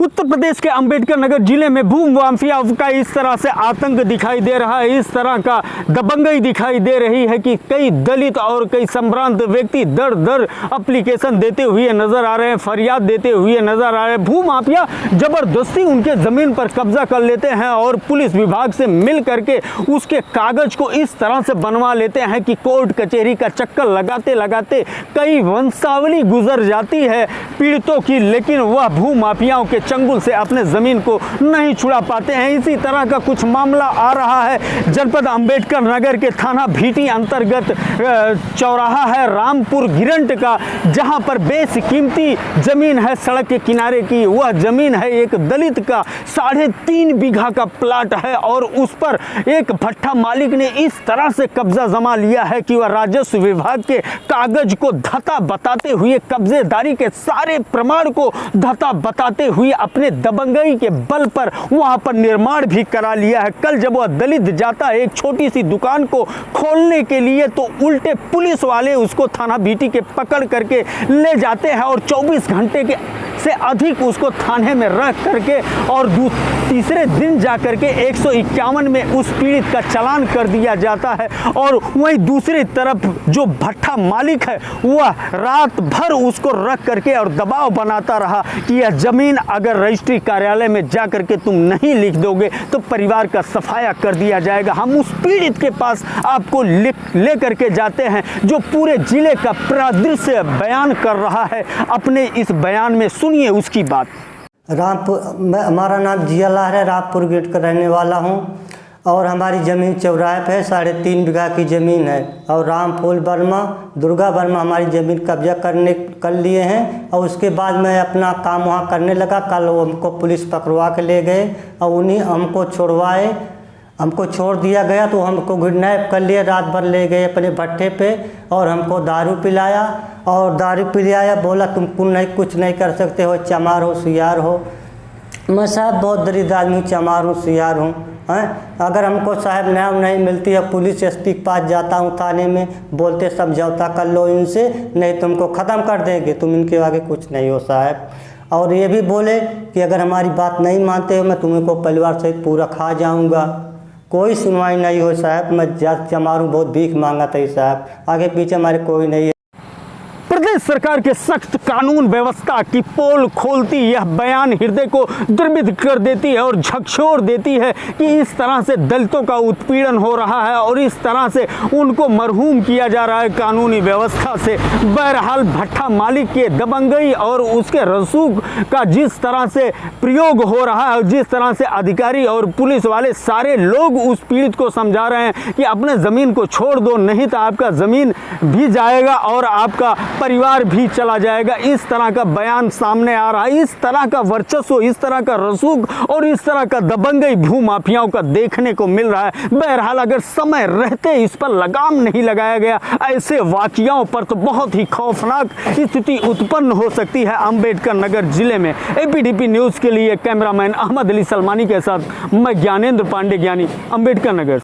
उत्तर प्रदेश के अंबेडकर नगर जिले में भूमि माफिया का इस तरह से आतंक दिखाई दे रहा है, इस तरह का दबंगई दिखाई दे रही है कि कई दलित और कई संभ्रांत व्यक्ति दर दर एप्लीकेशन देते हुए नजर आ रहे हैं, फरियाद देते हुए नजर आ रहे हैं। भूमि माफिया जबरदस्ती उनके जमीन पर कब्जा कर लेते हैं और पुलिस विभाग से मिल करके उसके कागज को इस तरह से बनवा लेते हैं कि कोर्ट कचहरी का चक्कर लगाते लगाते कई वंशावली गुजर जाती है पीड़ितों की, लेकिन वह भूमि माफियाओं के चंगुल से अपने जमीन को नहीं छुड़ा पाते हैं। इसी तरह का कुछ मामला आ रहा है जनपद अंबेडकर नगर के थाना भीटी अंतर्गत चौराहा है रामपुर गिरंट का, जहां पर बेशकीमती जमीन है सड़क के किनारे की। वह जमीन है एक दलित का 3.5 बीघा का प्लाट है और उस पर एक भट्ठा मालिक ने इस तरह से कब्जा जमा लिया है कि वह राजस्व विभाग के कागज को धता बताते हुए, कब्जेदारी के सारे प्रमाण को धता बताते हुए अपने दबंगई के बल पर वहां पर निर्माण भी करा लिया है। कल जब वह दलित जाता है एक छोटी सी दुकान को खोलने के लिए तो उल्टे पुलिस वाले उसको थाना भीटी के पकड़ करके ले जाते हैं और 24 घंटे के से अधिक उसको थाने में रख करके और तीसरे दिन जाकर के 151 में उस पीड़ित का चालान कर दिया जाता है। और वहीं दूसरी तरफ जो भट्ठा मालिक है वह रात भर उसको रख करके और दबाव बनाता रहा कि यह जमीन अगर रजिस्ट्री कार्यालय में जा करके तुम नहीं लिख दोगे तो परिवार का सफाया कर दिया जाएगा। हम उस पीड़ित के पास आपको ले करके जाते हैं जो पूरे जिले का परिदृश्य बयान कर रहा है। अपने इस बयान में सुनिए उसकी बात। हमारा नाम जियालाल है, रामपुर गेट का रहने वाला हूँ और हमारी ज़मीन चौराहे पे 3.5 बीघा की ज़मीन है और रामफूल वर्मा, दुर्गा वर्मा हमारी ज़मीन कब्जा कर लिए हैं। और उसके बाद मैं अपना काम वहाँ करने लगा। कल वो हमको पुलिस पकड़वा के ले गए और उन्हीं हमको छुड़वाए, हमको छोड़ दिया गया तो हमको किडनैप कर लिए, रात भर ले गए अपने भट्ठे पे और हमको दारू पिलाया और दारू पिलाया, बोला तुम कुछ नहीं कर सकते हो, चमार हो सियार हो। मैं साहब बहुत दरिद्र आदमी हूँ, चमार हूँ सियार हूँ हैं। अगर हमको साहब न्याय नहीं मिलती है पुलिस एसपी के पास जाता हूँ, थाने में बोलते समझौता कर लो इनसे नहीं तुमको ख़त्म कर देंगे, तुम इनके आगे कुछ नहीं हो साहब। और ये भी बोले कि अगर हमारी बात नहीं मानते हो मैं तुम्हें को परिवार सहित पूरा खा जाऊँगा। कोई सुनवाई नहीं हो साहब। मैं चमार हूँ, बहुत भीख मांगा था साहब, आगे पीछे हमारे कोई नहीं है। प्रदेश सरकार के सख्त कानून व्यवस्था की पोल खोलती यह बयान हृदय को द्रवित कर देती है और झकझोर देती है कि इस तरह से दलितों का उत्पीड़न हो रहा है और इस तरह से उनको मरहूम किया जा रहा है कानूनी व्यवस्था से। बहरहाल भट्ठा मालिक के दबंगई और उसके रसूख का जिस तरह से प्रयोग हो रहा है, जिस तरह से अधिकारी और पुलिस वाले सारे लोग उस पीड़ित को समझा रहे हैं कि अपने ज़मीन को छोड़ दो नहीं तो आपका ज़मीन भी जाएगा और आपका परिवार भी चला जाएगा, इस तरह का बयान सामने आ रहा है। इस तरह का वर्चस्व, इस तरह का रसूख और इस तरह का दबंगई भू माफियाओं का देखने को मिल रहा है। बहरहाल अगर समय रहते इस पर लगाम नहीं लगाया गया ऐसे वाकयाओं पर तो बहुत ही खौफनाक स्थिति उत्पन्न हो सकती है अंबेडकर नगर जिले में। एपीडीपी न्यूज़ के लिए कैमरामैन अहमद अली सलमानी के साथ मैं ज्ञानेंद्र पांडे, ज्ञानी, अंबेडकर नगर।